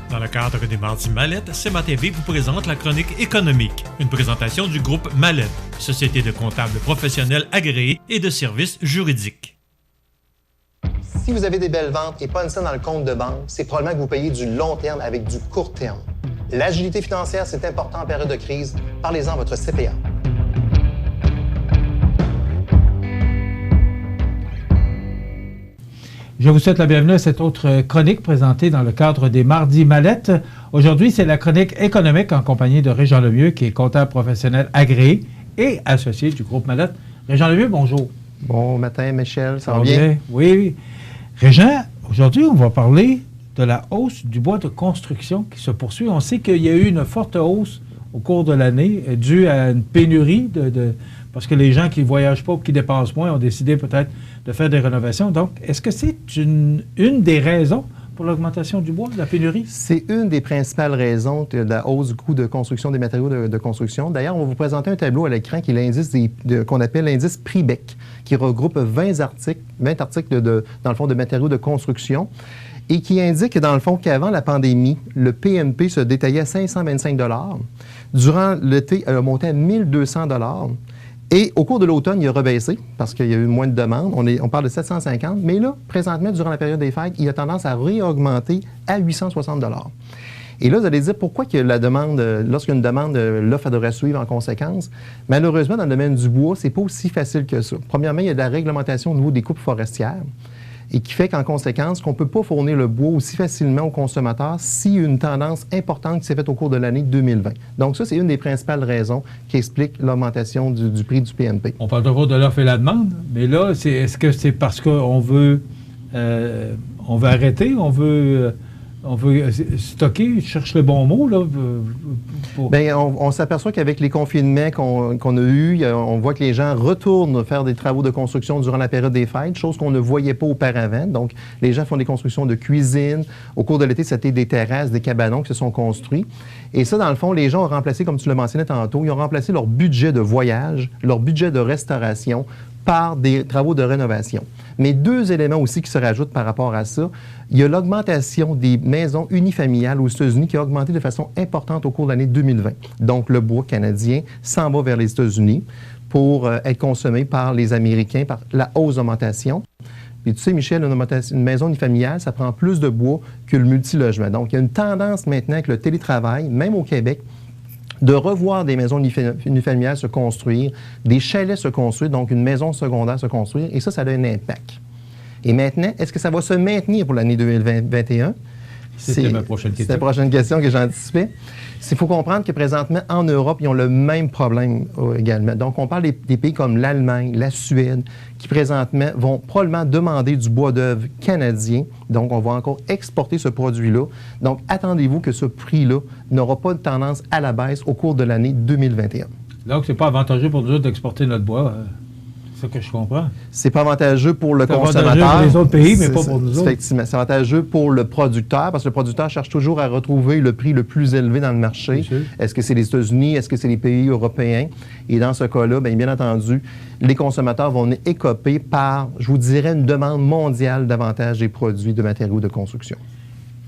Dans le cadre des Mardis Mallette, CMA TV vous présente la chronique économique, une présentation du groupe Mallette, société de comptables professionnels agréés et de services juridiques. Si vous avez des belles ventes et pas une scène dans le compte de banque, c'est probablement que vous payez du long terme avec du court terme. L'agilité financière, c'est important en période de crise. Parlez-en à votre CPA. Je vous souhaite la bienvenue à cette autre chronique présentée dans le cadre des Mardis Mallette. Aujourd'hui, c'est la chronique économique en compagnie de Régent Lemieux, qui est comptable professionnel agréé et associé du groupe Mallette. Régent Lemieux, bonjour. Bon matin, Michel. Ça va bien? Oui. Régent, aujourd'hui, on va parler de la hausse du bois de construction qui se poursuit. On sait qu'il y a eu une forte hausse au cours de l'année due à une pénurie parce que les gens qui ne voyagent pas ou qui dépensent moins ont décidé peut-être de faire des rénovations. Donc, est-ce que c'est une des raisons pour l'augmentation du bois, de la pénurie? C'est une des principales raisons de la hausse du coût de construction, des matériaux de construction. D'ailleurs, on va vous présenter un tableau à l'écran qui est l'indice qu'on appelle l'indice Prix-Bec, qui regroupe 20 articles dans le fond, de matériaux de construction et qui indique, dans le fond, qu'avant la pandémie, le PMP se détaillait à 525 $. Durant l'été, elle a monté à 1200 $. Et au cours de l'automne, il a rebaissé parce qu'il y a eu moins de demandes. On parle de 750. Mais là, présentement, durant la période des fêtes, il a tendance à réaugmenter à 860 $. Et là, vous allez dire pourquoi que la demande, lorsqu'il y a une demande, l'offre elle devrait suivre en conséquence. Malheureusement, dans le domaine du bois, c'est pas aussi facile que ça. Premièrement, il y a de la réglementation au niveau des coupes forestières et qui fait qu'en conséquence, qu'on ne peut pas fournir le bois aussi facilement aux consommateurs s'il y a une tendance importante qui s'est faite au cours de l'année 2020. Donc ça, c'est une des principales raisons qui explique l'augmentation du prix du PMP. On parle toujours de l'offre et la demande, mais là, est-ce que c'est parce qu'on veut arrêter, on veut stocker, je cherche le bon mot, là. Bien, on s'aperçoit qu'avec les confinements qu'on a eus, on voit que les gens retournent faire des travaux de construction durant la période des fêtes, chose qu'on ne voyait pas auparavant. Donc, les gens font des constructions de cuisine. Au cours de l'été, c'était des terrasses, des cabanons qui se sont construits. Et ça, dans le fond, les gens ont remplacé, comme tu le mentionnais tantôt, ils ont remplacé leur budget de voyage, leur budget de restauration par des travaux de rénovation. Mais deux éléments aussi qui se rajoutent par rapport à ça. Il y a l'augmentation des maisons unifamiliales aux États-Unis qui a augmenté de façon importante au cours de l'année 2020. Donc, le bois canadien s'en va vers les États-Unis pour être consommé par les Américains par la hausse d'augmentation. Puis tu sais, Michel, une maison unifamiliale, ça prend plus de bois que le multilogement. Donc, il y a une tendance maintenant avec le télétravail, même au Québec, de revoir des maisons unifamiliales se construire, des chalets se construire, donc une maison secondaire se construire, et ça a un impact. Et maintenant, est-ce que ça va se maintenir pour l'année 2021? C'était ma prochaine question. C'est la prochaine question que j'anticipais. Il faut comprendre que présentement, en Europe, ils ont le même problème également. Donc, on parle des pays comme l'Allemagne, la Suède, qui présentement vont probablement demander du bois d'œuvre canadien. Donc, on va encore exporter ce produit-là. Donc, attendez-vous que ce prix-là n'aura pas de tendance à la baisse au cours de l'année 2021. Donc, c'est pas avantageux pour nous autres d'exporter notre bois. C'est ça que je comprends. C'est pas avantageux pour le consommateur. C'est avantageux pour les autres pays, mais pas pour nous autres. Effectivement, c'est avantageux pour le producteur, parce que le producteur cherche toujours à retrouver le prix le plus élevé dans le marché. Est-ce que c'est les États-Unis? Est-ce que c'est les pays européens? Et dans ce cas-là, bien entendu, les consommateurs vont écoper par, je vous dirais, une demande mondiale davantage des produits de matériaux de construction.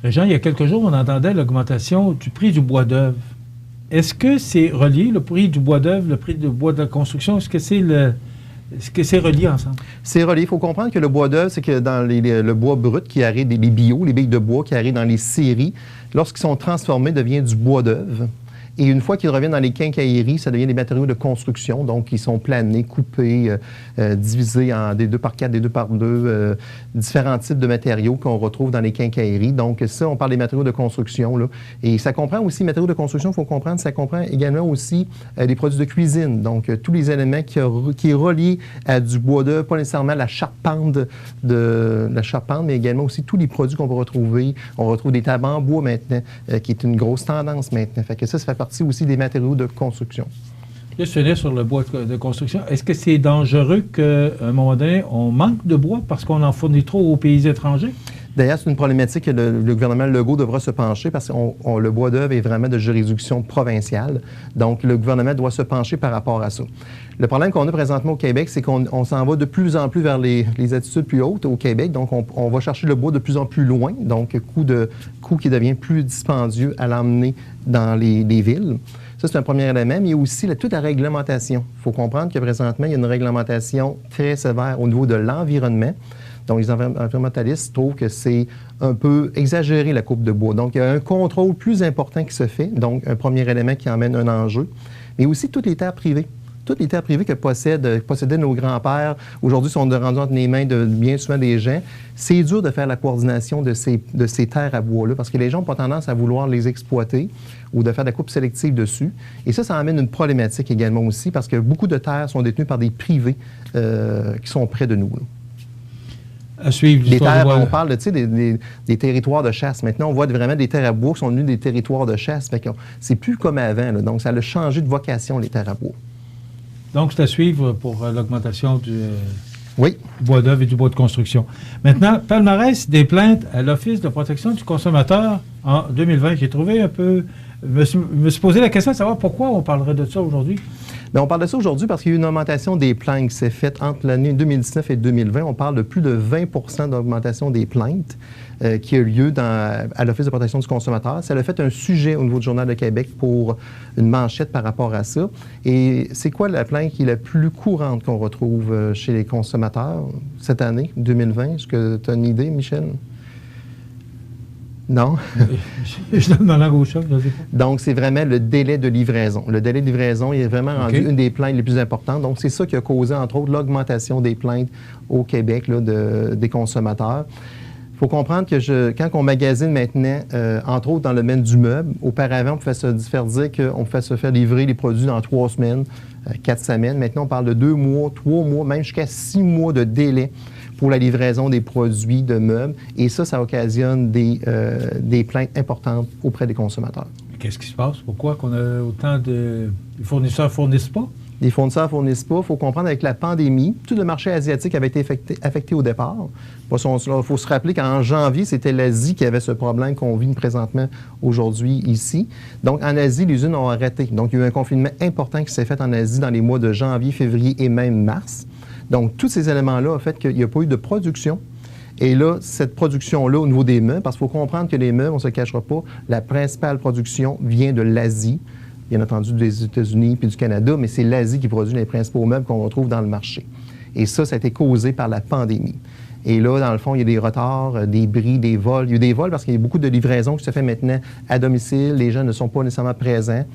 Régent, il y a quelques jours, on entendait l'augmentation du prix du bois d'œuvre. Est-ce que c'est relié, le prix du bois d'œuvre, le prix du bois de construction? Est-ce que c'est relié ensemble? C'est relié. Il faut comprendre que le bois d'œuvre, c'est que dans le bois brut qui arrive, les bio, les billes de bois qui arrivent dans les scieries, lorsqu'ils sont transformés, devient du bois d'œuvre. Et une fois qu'ils reviennent dans les quincailleries, ça devient des matériaux de construction. Donc, ils sont planés, coupés, divisés en des 2x4, des 2x2, différents types de matériaux qu'on retrouve dans les quincailleries. Donc, ça, on parle des matériaux de construction, là. Et ça comprend aussi, matériaux de construction, il faut comprendre, ça comprend également aussi des produits de cuisine. Donc, tous les éléments qui est relié à du bois d'œuvre, pas nécessairement la charpente, mais également aussi tous les produits qu'on va retrouver. On retrouve des tables en bois maintenant, qui est une grosse tendance maintenant. Fait que ça fait partie aussi des matériaux de construction. Là, je tenais sur le bois de construction. Est-ce que c'est dangereux qu'à un moment donné, on manque de bois parce qu'on en fournit trop aux pays étrangers? D'ailleurs, c'est une problématique que le gouvernement Legault devra se pencher parce que le bois d'œuvre est vraiment de juridiction provinciale. Donc, le gouvernement doit se pencher par rapport à ça. Le problème qu'on a présentement au Québec, c'est qu'on s'en va de plus en plus vers les attitudes plus hautes au Québec. Donc, on va chercher le bois de plus en plus loin. Donc, coût qui devient plus dispendieux à l'emmener dans les villes. Ça, c'est un premier élément. Mais il y a aussi toute la réglementation. Il faut comprendre que présentement, il y a une réglementation très sévère au niveau de l'environnement. Donc, les environnementalistes trouvent que c'est un peu exagéré, la coupe de bois. Donc, il y a un contrôle plus important qui se fait. Donc, un premier élément qui emmène un enjeu. Mais aussi toutes les terres privées. Toutes les terres privées que possédaient nos grands-pères, aujourd'hui, sont rendues entre les mains de bien souvent des gens. C'est dur de faire la coordination de ces terres à bois-là parce que les gens n'ont pas tendance à vouloir les exploiter ou de faire de la coupe sélective dessus. Et ça amène une problématique également aussi parce que beaucoup de terres sont détenues par des privés qui sont près de nous. Là. À suivre les terres, on parle des territoires de chasse. Maintenant, on voit vraiment des terres à bois qui sont devenues des territoires de chasse. C'est plus comme avant. Là. Donc, ça a changé de vocation, les terres à bois. Donc, c'est à suivre pour l'augmentation du oui. bois d'œuvre et du bois de construction. Maintenant, palmarès des plaintes à l'Office de protection du consommateur en 2020. J'ai trouvé un peu... Je me suis posé la question de savoir pourquoi on parlerait de ça aujourd'hui. Bien, on parle de ça aujourd'hui parce qu'il y a eu une augmentation des plaintes qui s'est faite entre l'année 2019 et 2020. On parle de plus de 20 % d'augmentation des plaintes qui a eu lieu à l'Office de protection du consommateur. Ça a fait un sujet au niveau du Journal de Québec pour une manchette par rapport à ça. Et c'est quoi la plainte qui est la plus courante qu'on retrouve chez les consommateurs cette année, 2020? Est-ce que tu as une idée, Michel? Non. Je donne ma langue au chat, je ne sais pas. Donc, c'est vraiment le délai de livraison. Le délai de livraison est vraiment rendu une des plaintes les plus importantes. Donc, c'est ça qui a causé, entre autres, l'augmentation des plaintes au Québec là, des consommateurs. Il faut comprendre que quand on magasine maintenant, entre autres dans le domaine du meuble, auparavant, on pouvait se faire dire qu'on pouvait se faire livrer les produits dans 3 semaines, 4 semaines. Maintenant, on parle de 2 mois, 3 mois, même jusqu'à 6 mois de délai pour la livraison des produits de meubles. Et ça occasionne des plaintes importantes auprès des consommateurs. Qu'est-ce qui se passe? Pourquoi qu'on a autant de... Les fournisseurs ne fournissent pas? Les fournisseurs ne fournissent pas. Il faut comprendre, avec la pandémie, tout le marché asiatique avait été affecté au départ. Il faut se rappeler qu'en janvier, c'était l'Asie qui avait ce problème qu'on vit présentement aujourd'hui ici. Donc, en Asie, les usines ont arrêté. Donc, il y a eu un confinement important qui s'est fait en Asie dans les mois de janvier, février et même mars. Donc, tous ces éléments-là ont fait qu'il n'y a pas eu de production. Et là, cette production-là, au niveau des meubles, parce qu'il faut comprendre que les meubles, on ne se cachera pas, la principale production vient de l'Asie, bien entendu des États-Unis puis du Canada, mais c'est l'Asie qui produit les principaux meubles qu'on retrouve dans le marché. Et ça a été causé par la pandémie. Et là, dans le fond, il y a des retards, des bris, des vols. Il y a eu des vols parce qu'il y a beaucoup de livraisons qui se fait maintenant à domicile. Les gens ne sont pas nécessairement présents.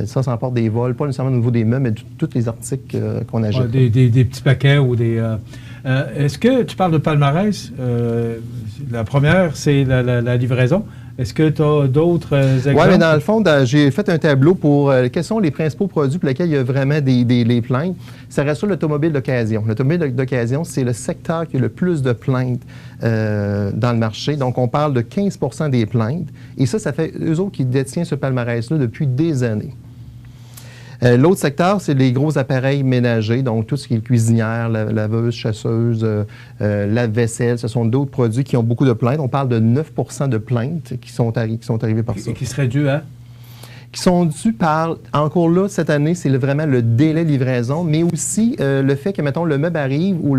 Ça emporte des vols, pas nécessairement au niveau des meubles, mais tous les articles qu'on achète. Des petits paquets ou des... Est-ce que tu parles de palmarès? La première, c'est la livraison. Est-ce que tu as d'autres exemples? Oui, mais dans le fond, j'ai fait un tableau pour quels sont les principaux produits pour lesquels il y a vraiment des plaintes. Ça reste sur l'automobile d'occasion. L'automobile d'occasion, c'est le secteur qui a le plus de plaintes dans le marché. Donc, on parle de 15 % des plaintes. Et ça fait eux autres qui détiennent ce palmarès-là depuis des années. L'autre secteur, c'est les gros appareils ménagers, donc tout ce qui est cuisinière, laveuse, chasseuse, lave-vaisselle. Ce sont d'autres produits qui ont beaucoup de plaintes. On parle de 9 % de plaintes qui sont arrivées par ça. Et qui seraient dues à? Qui sont dues par, encore là, cette année, c'est vraiment le délai de livraison, mais aussi le fait que, mettons, le meuble arrive ou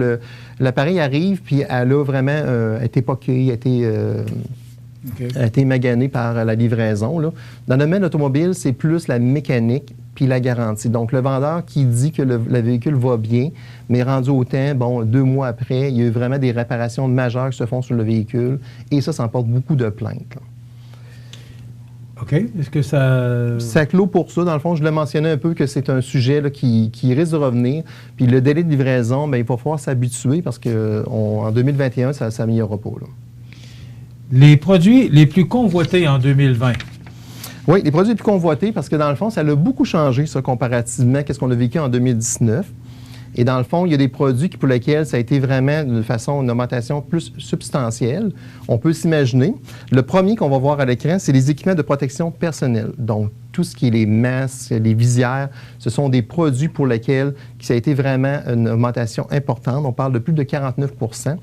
l'appareil arrive, puis elle a vraiment été poquée, a été maganée par la livraison. Là. Dans le domaine automobile, c'est plus la mécanique puis la garantie. Donc, le vendeur qui dit que le véhicule va bien, mais rendu au temps, 2 mois après, il y a eu vraiment des réparations majeures qui se font sur le véhicule, et ça emporte beaucoup de plaintes. Là. OK. Est-ce que ça... Ça clôt pour ça. Dans le fond, je l'ai mentionné un peu que c'est un sujet là, qui risque de revenir. Puis le délai de livraison, il va falloir s'habituer parce qu'en 2021, ça ne s'améliorera pas. Là. Les produits les plus convoités en 2020. Oui, les produits les plus convoités, parce que dans le fond, ça a beaucoup changé, ça, comparativement à ce qu'on a vécu en 2019. Et dans le fond, il y a des produits pour lesquels ça a été vraiment, de façon, une augmentation plus substantielle. On peut s'imaginer. Le premier qu'on va voir à l'écran, c'est les équipements de protection personnelle. Donc, tout ce qui est les masques, les visières, ce sont des produits pour lesquels ça a été vraiment une augmentation importante. On parle de plus de 49 %.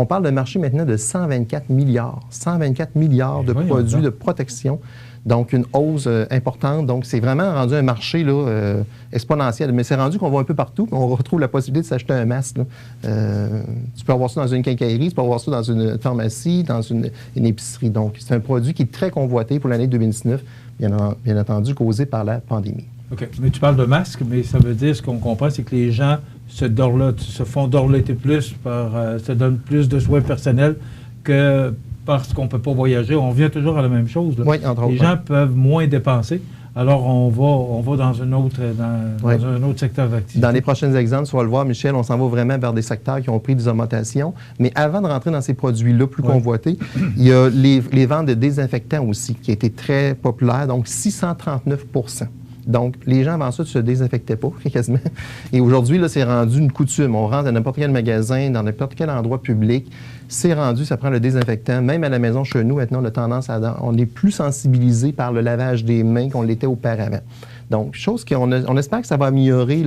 On parle d'un marché maintenant de 124 milliards. 124 milliards de produits de protection. Donc, une hausse importante. Donc, c'est vraiment rendu un marché là, exponentiel. Mais c'est rendu qu'on va un peu partout. On retrouve la possibilité de s'acheter un masque. Tu peux avoir ça dans une quincaillerie, tu peux avoir ça dans une pharmacie, dans une épicerie. Donc, c'est un produit qui est très convoité pour l'année 2019, bien entendu, causé par la pandémie. OK. Mais tu parles de masque, mais ça veut dire, ce qu'on comprend, c'est que les gens se font dorloter plus, se donnent plus de soins personnels que parce qu'on ne peut pas voyager. On vient toujours à la même chose. Là. Oui, entre autres. Les gens peuvent moins dépenser. Alors, on va dans un autre secteur d'activité. Dans les prochains exemples, tu vas le voir, Michel, on s'en va vraiment vers des secteurs qui ont pris des augmentations. Mais avant de rentrer dans ces produits-là plus convoités, il y a les ventes de désinfectants aussi, qui étaient très populaires, donc 639 %. Donc, les gens avant ça ne se désinfectaient pas, quasiment. Et aujourd'hui, là, c'est rendu une coutume. On rentre dans n'importe quel magasin, dans n'importe quel endroit public. C'est rendu, ça prend le désinfectant. Même à la maison, chez nous, maintenant, on a tendance on est plus sensibilisé par le lavage des mains qu'on l'était auparavant. Donc, chose on espère que ça va améliorer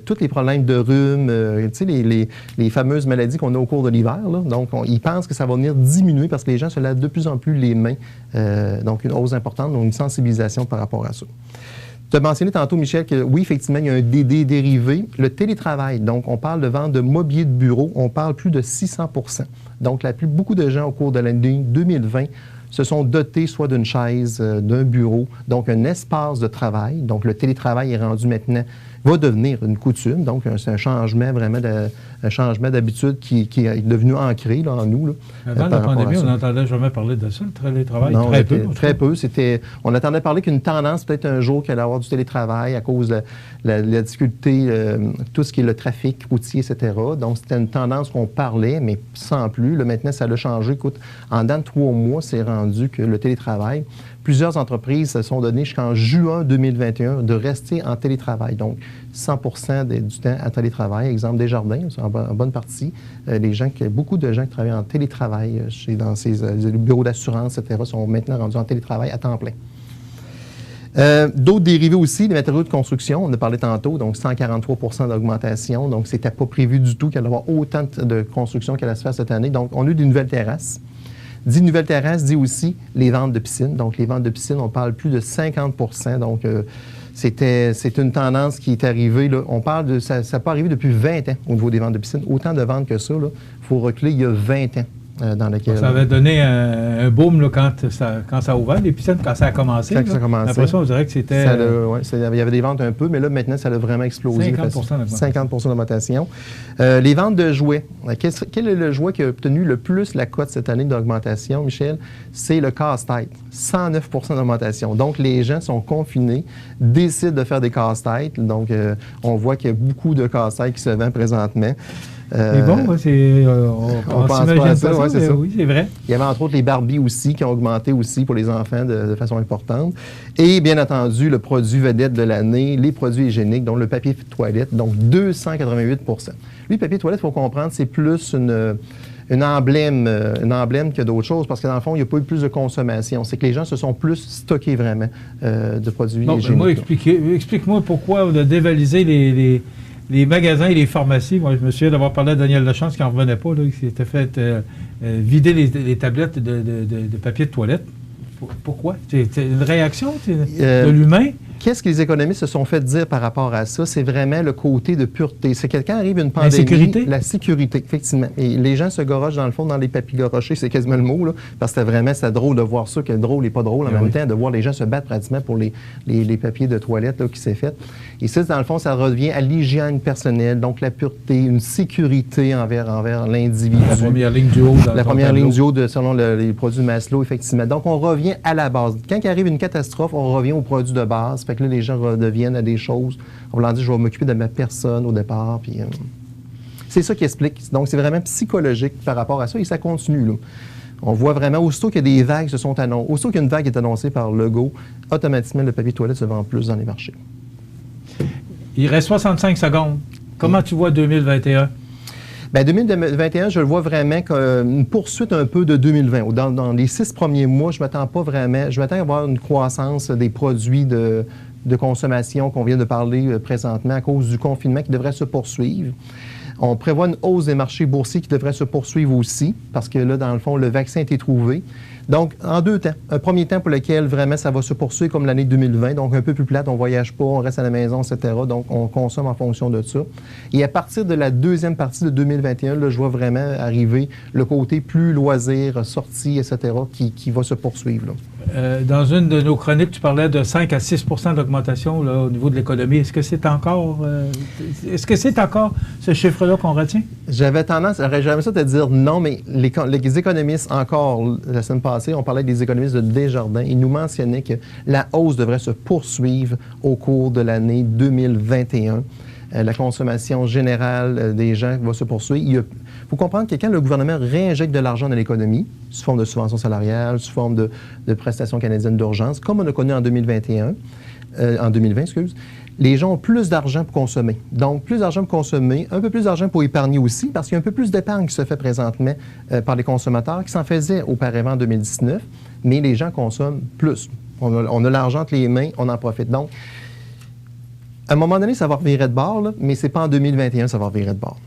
tous les problèmes de rhume, tu sais, les fameuses maladies qu'on a au cours de l'hiver. Donc, ils pensent que ça va venir diminuer parce que les gens se lavent de plus en plus les mains. Donc, une hausse importante, donc une sensibilisation par rapport à ça. Tu as mentionné tantôt, Michel, que oui, effectivement, il y a un dérivé. Le télétravail, donc on parle de vente de mobilier de bureau, on parle plus de 600 %. Donc, beaucoup de gens au cours de l'année 2020 se sont dotés soit d'une chaise, d'un bureau, donc un espace de travail. Donc, le télétravail est rendu maintenant, va devenir une coutume. Donc, c'est un changement vraiment, un changement d'habitude qui est devenu ancré là, en nous. Là, avant la pandémie, on n'entendait jamais parler de ça, le télétravail. Non, très peu. Très peu. On attendait parler qu'une tendance, peut-être un jour, qu'il allait avoir du télétravail à cause de la difficulté, tout ce qui est le trafic routier, etc. Donc, c'était une tendance qu'on parlait, mais sans plus. Là, maintenant, ça l'a changé. Écoute, en dedans de 3 mois, c'est rendu que le télétravail, plusieurs entreprises se sont données jusqu'en juin 2021 de rester en télétravail. Donc, 100 % du temps en télétravail. Exemple, Desjardins, en bonne partie. Beaucoup de gens qui travaillent en télétravail dans ces bureaux d'assurance, etc., sont maintenant rendus en télétravail à temps plein. D'autres dérivés aussi, les matériaux de construction, on en a parlé tantôt, donc 143 % d'augmentation. Donc, ce n'était pas prévu du tout qu'il y allait avoir autant de construction qu'elle allait se faire cette année. Donc, on a eu des nouvelles terrasses. Dit nouvelle terrasse, dit aussi les ventes de piscine. Donc, les ventes de piscine, on parle plus de 50 %. Donc, c'est une tendance qui est arrivée. Là. On parle de ça n'a pas arrivé depuis 20 ans au niveau des ventes de piscine. Autant de ventes que ça, il faut reculer il y a 20 ans. Dans lequel, ça avait donné un boom là, quand ça a ouvert, les piscines, quand ça a commencé. Quand ça a commencé. Après ça, on dirait que c'était... il y avait des ventes un peu, mais là, maintenant, ça a vraiment explosé. 50 % d'augmentation. Les ventes de jouets. Quel est le jouet qui a obtenu le plus la cote cette année d'augmentation, Michel? C'est le casse-tête. 109 % d'augmentation. Donc, les gens sont confinés, décident de faire des casse-têtes. Donc, on voit qu'il y a beaucoup de casse-têtes qui se vendent présentement. Mais bon, on pense pas à ça, c'est ça. Oui, c'est vrai. Il y avait entre autres les Barbie aussi qui ont augmenté aussi pour les enfants de façon importante. Et bien entendu, le produit vedette de l'année, les produits hygiéniques, dont le papier de toilette, donc 288 %. Lui, le papier de toilette, il faut comprendre, c'est plus une emblème que d'autres choses, parce que dans le fond, il n'y a pas eu plus de consommation. C'est que les gens se sont plus stockés vraiment de produits hygiéniques. Moi, explique-moi pourquoi on a dévalisé les magasins et les pharmacies. Moi, je me souviens d'avoir parlé à Daniel Lachance qui n'en revenait pas, là, qui s'était fait vider les tablettes de papier de toilette. Pourquoi? C'est une réaction de l'humain? Qu'est-ce que les économistes se sont fait dire par rapport à ça? C'est vraiment le côté de pureté. C'est que quand arrive une pandémie... La sécurité, effectivement. Et les gens se garochent, dans le fond, dans les papiers garochés, c'est quasiment le mot, là, parce que c'est drôle de voir ça, que drôle et pas drôle en même temps, de voir les gens se battre pratiquement pour les papiers de toilette là, qui s'est fait. Et ça, dans le fond, ça revient à l'hygiène personnelle, donc la pureté, une sécurité envers l'individu. La première ligne du haut. La première ligne du haut selon les produits Maslow, effectivement. Donc, on revient à la base. Quand il arrive une catastrophe, on revient aux produits de base. Fait que là, les gens redeviennent à des choses. On leur dit, je vais m'occuper de ma personne au départ. Puis, c'est ça qui explique. Donc, c'est vraiment psychologique par rapport à ça et ça continue. Là. On voit vraiment, aussitôt qu'il y a des vagues se sont annoncées, aussitôt qu'une vague est annoncée par Legault, automatiquement, le papier de toilette se vend plus dans les marchés. Il reste 65 secondes. Comment tu vois 2021? Bien, 2021, je le vois vraiment comme une poursuite un peu de 2020. Dans les 6 premiers mois, je m'attends pas vraiment. Je m'attends à avoir une croissance des produits de consommation qu'on vient de parler présentement à cause du confinement qui devrait se poursuivre. On prévoit une hausse des marchés boursiers qui devrait se poursuivre aussi, parce que là, dans le fond, le vaccin a été trouvé. Donc, en 2 temps. Un premier temps pour lequel vraiment ça va se poursuivre comme l'année 2020, donc un peu plus plate, on ne voyage pas, on reste à la maison, etc. Donc, on consomme en fonction de ça. Et à partir de la deuxième partie de 2021, là, je vois vraiment arriver le côté plus loisir, sortie, etc., qui va se poursuivre. Là. Dans une de nos chroniques, tu parlais de 5 à 6 d'augmentation au niveau de l'économie. Est-ce que c'est encore ce chiffre-là qu'on retient? J'aurais jamais ça te dire non, mais les économistes, encore la semaine passée, on parlait des économistes de Desjardins. Ils nous mentionnaient que la hausse devrait se poursuivre au cours de l'année 2021. La consommation générale des gens va se poursuivre. Il faut comprendre que quand le gouvernement réinjecte de l'argent dans l'économie, sous forme de subventions salariales, sous forme de prestations canadiennes d'urgence, comme on a connu en 2020, les gens ont plus d'argent pour consommer. Donc, plus d'argent pour consommer, un peu plus d'argent pour épargner aussi, parce qu'il y a un peu plus d'épargne qui se fait présentement par les consommateurs, qui s'en faisaient auparavant en 2019, mais les gens consomment plus. On a l'argent entre les mains, on en profite. Donc, à un moment donné, ça va revirer de bord, là, mais ce n'est pas en 2021 ça va revirer de bord.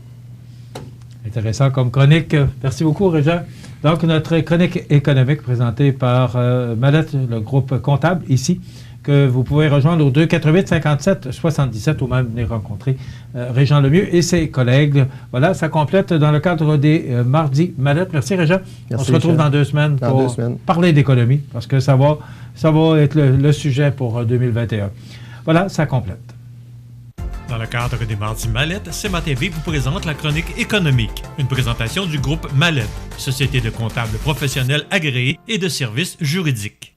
Intéressant comme chronique. Merci beaucoup, Régent. Donc, notre chronique économique présentée par Mallette, le groupe comptable, ici, que vous pouvez rejoindre au 248-57-77 ou même venir rencontrer Régent Lemieux et ses collègues. Voilà, ça complète dans le cadre des mardis Mallette. Merci, Régent. Merci, on se retrouve dans 2 semaines pour parler d'économie, parce que ça va être le sujet pour 2021. Voilà, ça complète. Dans le cadre des Mardis Mallette, CMA-TV vous présente la chronique économique, une présentation du groupe Mallette, société de comptables professionnels agréés et de services juridiques.